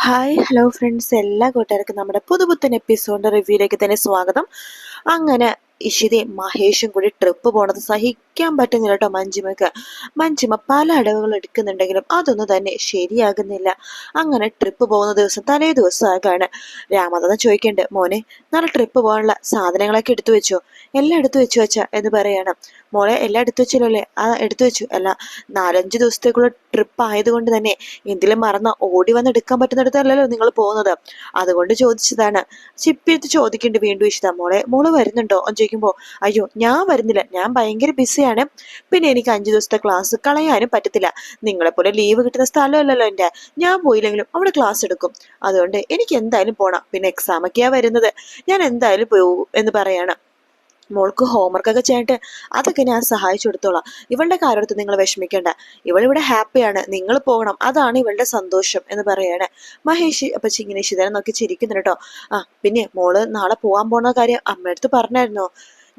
Hi hello friends, എല്ലാ കൂട്ടുകാർക്കും നമ്മുടെ പുതുപുത്തൻ എപ്പിസോഡിന്റെ റിവ്യൂയിലേക്ക് തന്നെ സ്വാഗതം. അങ്ങനെ ഇഷിതയും മഹേഷും കൂടി ട്രിപ്പ് പോണത് സഹിക്കാൻ പറ്റുന്നില്ല കേട്ടോ മഞ്ജിമക്ക്. മഞ്ജിമ പല അടവുകൾ എടുക്കുന്നുണ്ടെങ്കിലും അതൊന്നും തന്നെ ശരിയാകുന്നില്ല. അങ്ങനെ ട്രിപ്പ് പോകുന്ന ദിവസം തലേ ദിവസം ആകാണ്. രാമനാഥൻ ചോദിക്കണ്ട്, മോനെ നാളെ ട്രിപ്പ് പോകാനുള്ള സാധനങ്ങളൊക്കെ എടുത്തു വെച്ചോ? എല്ലാം എടുത്തു വെച്ചു വെച്ചാ എന്ന് പറയണം. മോളെ എല്ലാം എടുത്തു വെച്ചില്ലേ? ആ എടുത്തു വെച്ചു. അല്ല, 4-5 ദിവസത്തേക്കുള്ള ട്രിപ്പ് ആയതുകൊണ്ട് തന്നെ എന്തിലും മറന്ന ഓടി വന്ന് എടുക്കാൻ പറ്റുന്നിടത്തല്ലല്ലോ നിങ്ങൾ പോകുന്നത്, അതുകൊണ്ട് ചോദിച്ചതാണ്. ചിപ്പിയെടുത്ത് ചോദിക്കേണ്ടി വീണ്ടും ഇഷ്ട, മോള് വരുന്നുണ്ടോ എന്ന് ചോദിക്കുമ്പോ, അയ്യോ ഞാൻ വരുന്നില്ല, ഞാൻ ഭയങ്കര ബിസിയാണ്. പിന്നെ എനിക്ക് 5 ദിവസത്തെ ക്ലാസ് കളയാനും പറ്റത്തില്ല. നിങ്ങളെപ്പോലെ ലീവ് കിട്ടുന്ന സ്ഥലമല്ലല്ലോ എൻ്റെ. ഞാൻ പോയില്ലെങ്കിലും അവിടെ ക്ലാസ് എടുക്കും, അതുകൊണ്ട് എനിക്ക് എന്തായാലും പോണം. പിന്നെ എക്സാം ഒക്കെയാ വരുന്നത്, ഞാൻ എന്തായാലും പോവും എന്ന് പറയാണ്. മോൾക്ക് ഹോംവർക്കൊക്കെ ചെയ്തിട്ട് അതൊക്കെ ഞാൻ സഹായിച്ചു കൊടുത്തോളാം. ഇവളുടെ കാര്യത്തിൽ നിങ്ങൾ വിഷമിക്കേണ്ട, ഇവളിവിടെ ഹാപ്പിയാണ്, നിങ്ങൾ പോകണം, അതാണ് ഇവളുടെ സന്തോഷം എന്ന് പറയാണ്. മഹേഷ് അപ്പൊ ഇങ്ങനെ ശിതനെ നോക്കി ചിരിക്കുന്നുണ്ട് കേട്ടോ. പിന്നെ മോള് നാളെ പോവാൻ പോണ കാര്യം അമ്മയടുത്ത് പറഞ്ഞായിരുന്നോ?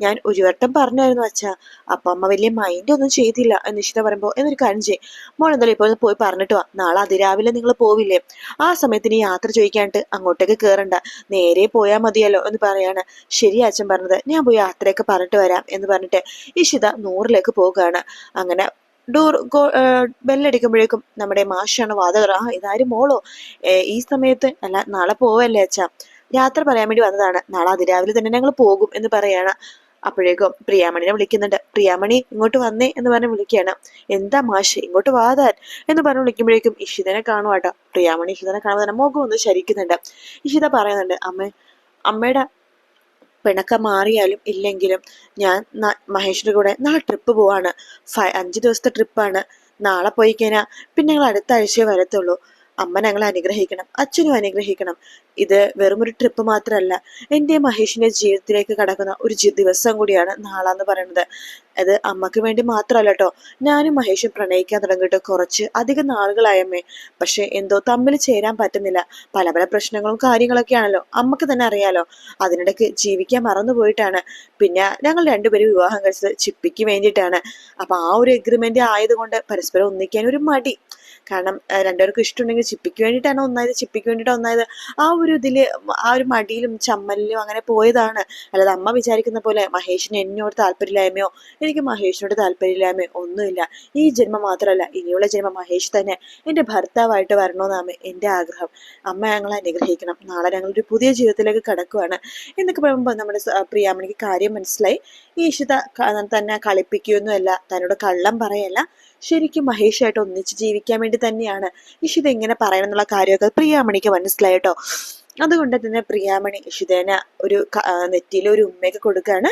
ഞാൻ ഒരു വട്ടം പറഞ്ഞായിരുന്നു അച്ഛാ, അപ്പൊ അമ്മ വലിയ മൈൻഡ് ഒന്നും ചെയ്തില്ല എന്ന് നിഷിത പറയുമ്പോ, എന്നൊരു കാര്യം ചെയ്യും, മോൾ എന്തായാലും ഇപ്പോൾ പോയി പറഞ്ഞിട്ട് വാ. നാളെ അതിരാവിലെ നിങ്ങൾ പോവില്ലേ? ആ സമയത്തിന് യാത്ര ചോദിക്കാണ്ട് അങ്ങോട്ടേക്ക് കേറണ്ട, നേരെ പോയാൽ മതിയല്ലോ എന്ന് പറയാണ്. ശരി അച്ഛൻ പറഞ്ഞത്, ഞാൻ പോയി യാത്രയൊക്കെ പറഞ്ഞിട്ട് വരാം എന്ന് പറഞ്ഞിട്ട് ഇഷിത 100ലേക്ക് പോകുകയാണ്. അങ്ങനെ ഡോർ ബെല്ലടിക്കുമ്പോഴേക്കും നമ്മുടെ മാഷാണ് വാതകർ. ഇതാരും മോളോ? ഈ സമയത്ത്? അല്ല, നാളെ പോവല്ലേ അച്ഛാ, യാത്ര പറയാൻ വേണ്ടി വന്നതാണ്, നാളെ അതിരാവിലെ തന്നെ ഞങ്ങൾ പോകും എന്ന് പറയാണ്. അപ്പോഴേക്കും പ്രിയാമണിനെ വിളിക്കുന്നുണ്ട്. പ്രിയാമണി ഇങ്ങോട്ട് വന്നേ എന്ന് പറഞ്ഞ് വിളിക്കുകയാണ്. എന്താ മാഷ്, ഇങ്ങോട്ട് വാതാൻ എന്ന് പറഞ്ഞ് വിളിക്കുമ്പോഴേക്കും ഇഷിതനെ കാണുവാട്ടോ. പ്രിയാമണി ഇഷിതനെ കാണുമ്പോൾ തന്നെ മുഖം ഒന്ന് ശരിക്കുന്നുണ്ട്. ഇഷിത പറയുന്നുണ്ട്, അമ്മയുടെ പിണക്കം മാറിയാലും ഇല്ലെങ്കിലും ഞാൻ മഹേഷിന്റെ കൂടെ നാളെ ട്രിപ്പ് പോവാണ്. 5 ദിവസത്തെ ട്രിപ്പാണ്. നാളെ പോയി കഴിഞ്ഞാൽ പിന്നെ ഞങ്ങൾ അടുത്ത ആഴ്ചയെ വരത്തുള്ളൂ. അമ്മ ഞങ്ങളെ അനുഗ്രഹിക്കണം, അച്ഛനും അനുഗ്രഹിക്കണം. ഇത് വെറുമൊരു ട്രിപ്പ് മാത്രമല്ല, എൻ്റെ മഹേഷിന്റെ ജീവിതത്തിലേക്ക് കടക്കുന്ന ഒരു ദിവസം കൂടിയാണ് നാളെന്ന് പറയുന്നത്. അത് അമ്മക്ക് വേണ്ടി മാത്രമല്ല കേട്ടോ. ഞാനും മഹേഷും പ്രണയിക്കാൻ തുടങ്ങിയിട്ട് കുറച്ച് അധികം നാളുകളായമ്മേ. പക്ഷെ എന്തോ തമ്മിൽ ചേരാൻ പറ്റുന്നില്ല. പല പല പ്രശ്നങ്ങളും കാര്യങ്ങളൊക്കെ ആണല്ലോ, അമ്മക്ക് തന്നെ അറിയാലോ. അതിനിടയ്ക്ക് ജീവിക്കാൻ മറന്നുപോയിട്ടാണ്. പിന്നെ ഞങ്ങൾ രണ്ടുപേരും വിവാഹം കഴിച്ചത് ചിപ്പിക്ക് വേണ്ടിയിട്ടാണ്. അപ്പൊ ആ ഒരു എഗ്രിമെന്റ് ആയതുകൊണ്ട് പരസ്പരം ഒന്നിക്കാൻ ഒരു മടി. കാരണം രണ്ടുപേർക്കും ഇഷ്ടമുണ്ടെങ്കിൽ ചിപ്പിക്ക് വേണ്ടിയിട്ടാണ് ഒന്നായത്, ചിപ്പിക്ക് വേണ്ടിയിട്ടാണ് ഒന്നായത്. ആ ഒരു ഇതില് ആ ഒരു മടിയിലും ചമ്മലിലും അങ്ങനെ പോയതാണ്. അല്ലാതെ അമ്മ വിചാരിക്കുന്ന പോലെ മഹേഷിന് എന്നോട് താല്പര്യമില്ലായ്മയോ എനിക്ക് മഹേഷിനോട് താല്പര്യമില്ലായ്മയോ ഒന്നുമില്ല. ഈ ജന്മം മാത്രമല്ല, ഇനിയുള്ള ജന്മം മഹേഷ് തന്നെ എന്റെ ഭർത്താവായിട്ട് വരണമെന്നാണ് എന്റെ ആഗ്രഹം. അമ്മ ഞങ്ങളെ അനുഗ്രഹിക്കണം. നാളെ ഞങ്ങളൊരു പുതിയ ജീവിതത്തിലേക്ക് കടക്കുവാണ് എന്നൊക്കെ പറയുമ്പോൾ നമ്മുടെ പ്രിയാമണിക്ക് കാര്യം മനസ്സിലായി. ഈഷിത തന്നെ കളിപ്പിക്കുകയൊന്നുമല്ല, തന്നോട് കള്ളം പറയല്ല, ശരിക്കും മഹേഷായിട്ട് ഒന്നിച്ച് ജീവിക്കാൻ വേണ്ടി തന്നെയാണ് ഇഷിത ഇങ്ങനെ പറയണം എന്നുള്ള കാര്യമൊക്കെ പ്രിയാമണിക്ക് മനസ്സിലായിട്ടോ. അതുകൊണ്ട് തന്നെ പ്രിയാമണി ഇഷിതേന ഒരു നെറ്റിയിൽ ഒരു ഉമ്മയൊക്കെ കൊടുക്കുകയാണ്.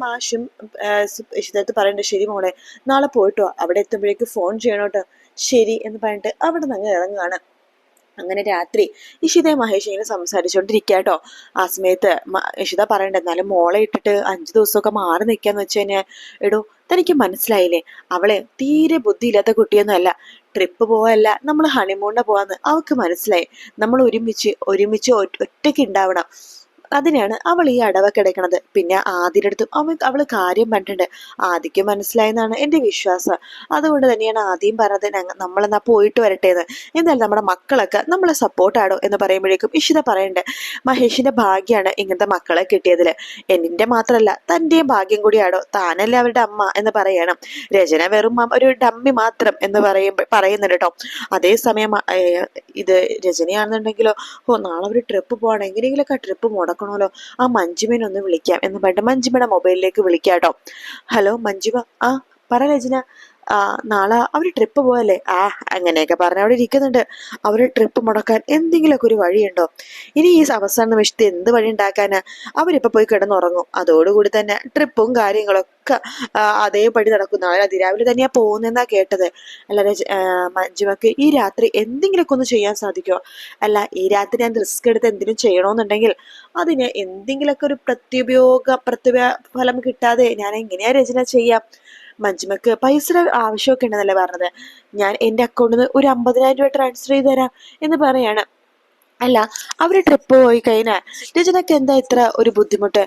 മാഷും ഇഷിതത്ത് പറയണ്ട, ശരി മോളെ നാളെ പോയിട്ടോ, അവിടെ എത്തുമ്പോഴേക്ക് ഫോൺ ചെയ്യണോട്ടോ. ശരി എന്ന് പറഞ്ഞിട്ട് അവിടെ നിന്ന് ഇറങ്ങുകയാണ്. അങ്ങനെ രാത്രി ഇഷിത മഹേഷ് ഇങ്ങനെ സംസാരിച്ചോണ്ടിരിക്കാട്ടോ. ആ സമയത്ത് ഇഷിത പറയണ്ട, എന്നാലും മോളെ ഇട്ടിട്ട് 5 ദിവസമൊക്കെ മാറി നിൽക്കാന്ന് വെച്ച് കഴിഞ്ഞാൽ, എടോ തനിക്ക് മനസ്സിലായില്ലേ, അവളെ തീരെ ബുദ്ധിയില്ലാത്ത കുട്ടിയൊന്നും അല്ല. ട്രിപ്പ് പോവല്ല, നമ്മൾ ഹണിമൂണിന് പോവാന്ന് അവൾക്ക് മനസ്സിലായി. നമ്മൾ ഒരുമിച്ച് ഒറ്റയ്ക്ക് ഉണ്ടാവണം, അതിനാണ് അവൾ ഈ അടവൊക്കെ എടുക്കണത്. പിന്നെ ആദ്യയുടെ അടുത്തും അവള് കാര്യം പറഞ്ഞിട്ടുണ്ട്, ആദ്യക്ക് മനസ്സിലായെന്നാണ് എന്റെ വിശ്വാസം. അതുകൊണ്ട് തന്നെയാണ് ആദ്യം പറഞ്ഞത് നമ്മളെന്നാ പോയിട്ട് വരട്ടേന്ന്. എന്തായാലും നമ്മുടെ മക്കളൊക്കെ നമ്മളെ സപ്പോർട്ടാടോ എന്ന് പറയുമ്പോഴേക്കും ഇഷിത പറയണ്ടേ, മഹേഷിന്റെ ഭാഗ്യാണ് ഇങ്ങനത്തെ മക്കളെ കിട്ടിയതില്, എന്നിന്റെ മാത്രല്ല തന്റെയും ഭാഗ്യം കൂടിയാടോ, താനല്ലേ അവരുടെ അമ്മ എന്ന് പറയണം. രചന വെറും ഒരു ഡമ്മി മാത്രം എന്ന് പറയുന്നുണ്ട് കേട്ടോ. അതേസമയം ഇത് രചനയാണെന്നുണ്ടെങ്കിലോ, നാളെ ഒരു ട്രിപ്പ് പോവാണ്, എങ്ങനെയെങ്കിലൊക്കെ ട്രിപ്പ് മുടക്കണമല്ലോ, ആ മഞ്ജുമേനെ ഒന്ന് വിളിക്കാം എന്ന് പറഞ്ഞിട്ട് മഞ്ജുമയുടെ മൊബൈലിലേക്ക് വിളിക്കാട്ടോ. ഹലോ മഞ്ജുമ, പറ രചന. നാളെ അവര് ട്രിപ്പ് പോവല്ലേ? അങ്ങനെയൊക്കെ പറഞ്ഞ അവിടെ ഇരിക്കുന്നുണ്ട്. അവര് ട്രിപ്പ് മുടക്കാൻ എന്തെങ്കിലുമൊക്കെ ഒരു വഴിയുണ്ടോ? ഇനി ഈ അവസാന നിമിഷത്തെ എന്ത് വഴി ഉണ്ടാക്കാനാ? അവരിപ്പോ പോയി കിടന്നുറങ്ങും, അതോടുകൂടി തന്നെ ട്രിപ്പും കാര്യങ്ങളൊക്കെ അതേപടി നടക്കും. നാളെ അതിരാവിലെ തന്നെയാ പോകുന്നെന്നാ കേട്ടത്. അല്ല മഞ്ജുമക്ക് ഈ രാത്രി എന്തെങ്കിലുമൊക്കെ ഒന്ന് ചെയ്യാൻ സാധിക്കുമോ? അല്ല, ഈ രാത്രി ഞാൻ റിസ്ക് എടുത്ത് എന്തെങ്കിലും ചെയ്യണമെന്നുണ്ടെങ്കിൽ അതിന് എന്തെങ്കിലുമൊക്കെ ഒരു ഫലം കിട്ടാതെ ഞാൻ എങ്ങനെയാ രചന ചെയ്യാം? മഞ്ജുമക്ക് പൈസയുടെ ആവശ്യമൊക്കെ ഉണ്ടെന്നല്ലേ പറഞ്ഞത്, ഞാൻ എന്റെ അക്കൗണ്ടിൽ നിന്ന് ഒരു 50,000 രൂപ ട്രാൻസ്ഫർ ചെയ്ത് തരാം എന്ന് പറയാണ്. അല്ല, അവര് ട്രിപ്പ് പോയി കഴിഞ്ഞാൽ രചനക്ക് എന്താ ഇത്ര ഒരു ബുദ്ധിമുട്ട്?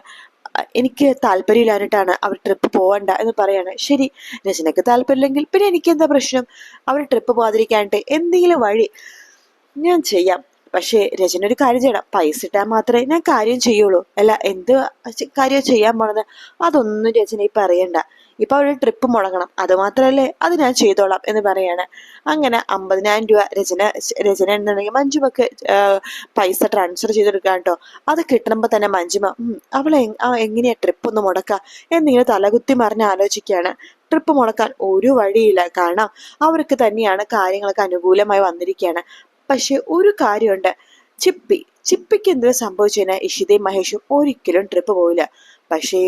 എനിക്ക് താല്പര്യമില്ലാഞ്ഞിട്ടാണ് അവർ ട്രിപ്പ് പോവണ്ട എന്ന് പറയാണ്. ശരി, രചനക്ക് താല്പര്യമില്ലെങ്കിൽ പിന്നെ എനിക്ക് എന്താ പ്രശ്നം? അവർ ട്രിപ്പ് പോകാതിരിക്കാനായിട്ട് എന്തെങ്കിലും വഴി ഞാൻ ചെയ്യാം. പക്ഷേ രചന ഒരു കാര്യം ചെയ്യണം. പൈസ ഇട്ടാൽ മാത്രമേ ഞാൻ കാര്യം ചെയ്യുള്ളൂ. അല്ല എന്ത് കാര്യം ചെയ്യാൻ പോണത് അതൊന്നും രചന ഇപ്പൊ അറിയണ്ട. ഇപ്പൊ അവരുടെ ട്രിപ്പ് മുടങ്ങണം, അത് മാത്രല്ലേ അത് ഞാൻ ചെയ്തോളാം എന്ന് പറയാണ്. അങ്ങനെ 50,000 രൂപ രചന എന്നുണ്ടെങ്കിൽ മഞ്ജുമക്ക് പൈസ ട്രാൻസ്ഫർ ചെയ്തെടുക്കാൻ കേട്ടോ. അത് കിട്ടുമ്പോ തന്നെ മഞ്ജുമ അവളെ എങ്ങനെയാ ട്രിപ്പ് ഒന്ന് മുടക്കുക എന്നിങ്ങനെ തലകുത്തി മറിഞ്ഞ് ആലോചിക്കുകയാണ്. ട്രിപ്പ് മുടക്കാൻ ഒരു വഴിയില്ല, കാരണം അവർക്ക് തന്നെയാണ് കാര്യങ്ങളൊക്കെ അനുകൂലമായി വന്നിരിക്കുകയാണ്. പക്ഷെ ഒരു കാര്യമുണ്ട്, ചിപ്പിക്ക് എന്തെങ്കിലും സംഭവിച്ചു കഴിഞ്ഞാൽ ഇഷിതയും മഹേഷും ഒരിക്കലും ട്രിപ്പ് പോവില്ല. പക്ഷേ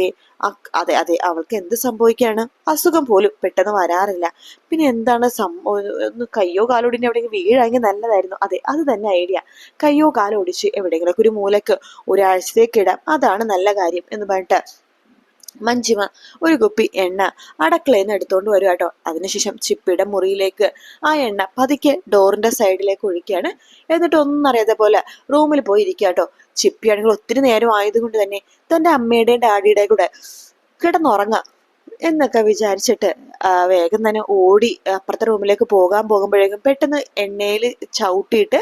അതെ അതെ, അവൾക്ക് എന്ത് സംഭവിക്കാണ്, അസുഖം പോലും പെട്ടെന്ന് വരാറില്ല. പിന്നെ എന്താണ് ഒന്ന് കയ്യോ കാലോ ഒടിഞ്ഞ് എവിടെയെങ്കിലും വീഴാമെങ്കിൽ നല്ലതായിരുന്നു. അതെ, അത് തന്നെ ഐഡിയ. കയ്യോ കാലോ ഒടിച്ച് എവിടെയെങ്കിലൊക്കെ ഒരു മൂലക്ക് ഒരാഴ്ചത്തേക്ക് ഇടാം, അതാണ് നല്ല കാര്യം എന്ന് പറഞ്ഞിട്ട് മഞ്ജിമ ഒരു കുപ്പി എണ്ണ അടുക്കളയിൽ നിന്ന് എടുത്തോണ്ട് വരും കേട്ടോ. അതിനുശേഷം ചിപ്പിയുടെ മുറിയിലേക്ക് ആ എണ്ണ പതുക്കെ ഡോറിന്റെ സൈഡിലേക്ക് ഒഴിക്കുകയാണ്. എന്നിട്ട് ഒന്നും അറിയാതെ പോലെ റൂമിൽ പോയി ഇരിക്കുക കേട്ടോ. ചിപ്പിയാണെങ്കിൽ ഒത്തിരി നേരം ആയതുകൊണ്ട് തന്നെ തന്റെ അമ്മയുടെയും ഡാഡിയുടെയും കൂടെ കിടന്നുറങ്ങാം എന്നൊക്കെ വിചാരിച്ചിട്ട് വേഗം തന്നെ ഓടി അപ്പുറത്തെ റൂമിലേക്ക് പോകുമ്പോഴേക്കും പെട്ടെന്ന് എണ്ണയിൽ ചവിട്ടിയിട്ട്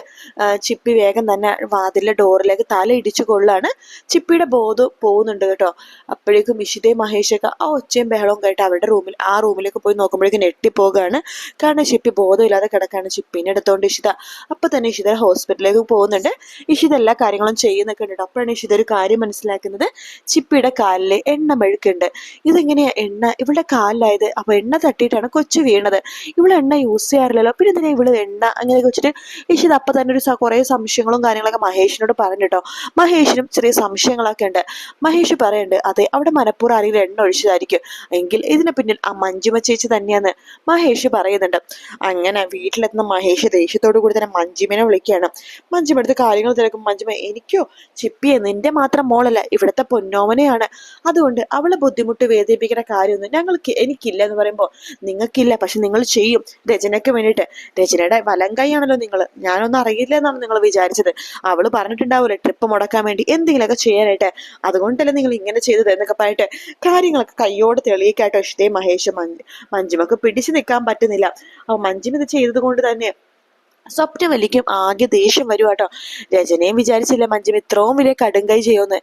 ചിപ്പി വേഗം തന്നെ വാതിലിലെ ഡോറിലേക്ക് തല ഇടിച്ചു കൊള്ളാണ്. ചിപ്പിയുടെ ബോധം പോകുന്നുണ്ട് കേട്ടോ. അപ്പോഴേക്കും ഇഷിതയും മഹേഷൊക്കെ ആ ഒച്ചയും ബഹളവും കേട്ട് അവരുടെ ആ റൂമിലേക്ക് പോയി നോക്കുമ്പോഴേക്കും ഞെട്ടിപ്പോകാണ്. കാരണം ചിപ്പി ബോധമില്ലാതെ കിടക്കാണ്. ചിപ്പിനെ എടുത്തോണ്ട് ഇഷിത അപ്പൊ തന്നെ ഇഷിത ഹോസ്പിറ്റലിലേക്ക് പോകുന്നുണ്ട്. ഇഷിത എല്ലാ കാര്യങ്ങളും ചെയ്യുന്നൊക്കെ ഉണ്ട്. അപ്പോഴാണ് ഇഷിത ഒരു കാര്യം മനസ്സിലാക്കുന്നത്, ചിപ്പിയുടെ കാലില് എണ്ണ മെഴുക്കുണ്ട്. ഇതെങ്ങനെയാ എണ്ണ ഇവളുടെ കാലിലായത്? അപ്പൊ എണ്ണ തട്ടിയിട്ടാണ് കൊച്ചു വീണത്. ഇവള് എണ്ണ യൂസ് ചെയ്യാറില്ലല്ലോ, പിന്നെ എന്തിനാ ഇവള് എണ്ണ അങ്ങനെയൊക്കെ വെച്ചിട്ട് ഇഷിത അപ്പൊ തന്നെ ഒരു കുറെ സംശയങ്ങളും കാര്യങ്ങളൊക്കെ മഹേഷിനോട് പറഞ്ഞിട്ടോ. മഹേഷിനും ചെറിയ സംശയങ്ങളൊക്കെ ഉണ്ട്. മഹേഷ് പറയുന്നുണ്ട്, അതെ അവിടെ മനപ്പൂർവ്വം ആരെങ്കിലും എണ്ണ ഒഴിച്ചതായിരിക്കും, എങ്കിൽ ഇതിന് പിന്നിൽ ആ മഞ്ജുമ ചേച്ചി തന്നെയാന്ന് മഹേഷ് പറയുന്നുണ്ട്. അങ്ങനെ വീട്ടിലെത്തുന്ന മഹേഷ് ദേഷ്യത്തോടു കൂടി തന്നെ മഞ്ജുമിനെ വിളിക്കുകയാണ്. മഞ്ജുമ എടുത്ത് കാര്യങ്ങൾ തിരക്കും. മഞ്ജുമ, എനിക്കോ ചിപ്പിയെ നിന്റെ മാത്രം മോളല്ല, ഇവിടുത്തെ പൊന്നോമനയാണ്. അതുകൊണ്ട് അവളെ ബുദ്ധിമുട്ട് വേദനിപ്പിക്കുന്ന കാര്യമൊന്നും എനിക്കില്ല എന്ന് പറയുമ്പോൾ, നിങ്ങൾക്കില്ല പക്ഷെ നിങ്ങൾ ചെയ്യും രചനയ്ക്ക് വേണ്ടിയിട്ട്. രചനയുടെ വലം കൈയാണല്ലോ നിങ്ങൾ, ഞാനൊന്നും അറിയില്ല എന്നാണ് നിങ്ങൾ വിചാരിച്ചത്. അവള് പറഞ്ഞിട്ടുണ്ടാവൂലേ ട്രിപ്പ് മുടക്കാൻ വേണ്ടി എന്തെങ്കിലുമൊക്കെ ചെയ്യാനായിട്ട്, അതുകൊണ്ടല്ലേ നിങ്ങൾ ഇങ്ങനെ ചെയ്തത് എന്നൊക്കെ പറഞ്ഞിട്ട് കാര്യങ്ങളൊക്കെ കയ്യോട് തെളിയിക്കാട്ടോ ഇഷ്ടേ മഹേഷ്. മഞ്ജുമക്ക് പിടിച്ചു നിൽക്കാൻ പറ്റുന്നില്ല. അപ്പൊ മഞ്ജുമ ഇത് ചെയ്തത് കൊണ്ട് തന്നെ സ്വപ്നവല്ലിക്കും ആകെ ദേഷ്യം വരും കേട്ടോ. രചനയും വിചാരിച്ചില്ല മഞ്ജുമ ഇത്രയും വലിയ കടുങ്കൈ ചെയ്യുമെന്ന്.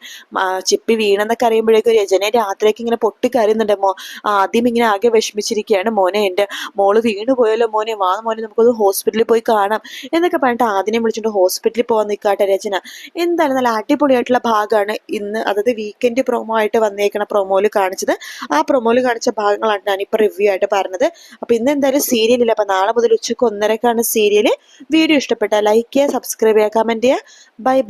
ചിപ്പി വീണെന്നൊക്കെ അറിയുമ്പോഴേക്കും രചന രാത്രിയൊക്കെ ഇങ്ങനെ പൊട്ടിക്കരയുന്നുണ്ടമ്മോ. ആദ്യം ഇങ്ങനെ ആകെ വിഷമിച്ചിരിക്കുകയാണ്. മോനെ എന്റെ മോള് വീണു പോയല്ലോ മോനെ, വാ മോനെ നമുക്കൊന്ന് ഹോസ്പിറ്റലിൽ പോയി കാണാം എന്നൊക്കെ പറഞ്ഞിട്ട് ആദ്യം വിളിച്ചിട്ട് ഹോസ്പിറ്റലിൽ പോകാൻ നിൽക്കാട്ടെ രചന. എന്തായാലും നല്ല അടിപൊളിയായിട്ടുള്ള ഭാഗമാണ് ഇന്ന്, അതായത് വീക്കെൻഡ് പ്രൊമോ ആയിട്ട് വന്നേക്കണ പ്രൊമോയിൽ കാണിച്ചത്. ആ പ്രൊമോയിൽ കാണിച്ച ഭാഗങ്ങളാണ് ഞാനിപ്പോ റിവ്യൂ ആയിട്ട് പറഞ്ഞത്. അപ്പൊ ഇന്ന് എന്തായാലും സീരിയലില്ല, അപ്പൊ നാളെ മുതൽ ഉച്ചയ്ക്ക് 1:30ക്കാണ് സീരിയല്. വീഡിയോ ഇഷ്ടപ്പെട്ടാൽ ലൈക്ക് ചെയ്യുക, സബ്സ്ക്രൈബ് ചെയ്യുക, കമന്റ് ചെയ്യുക. Bye bye.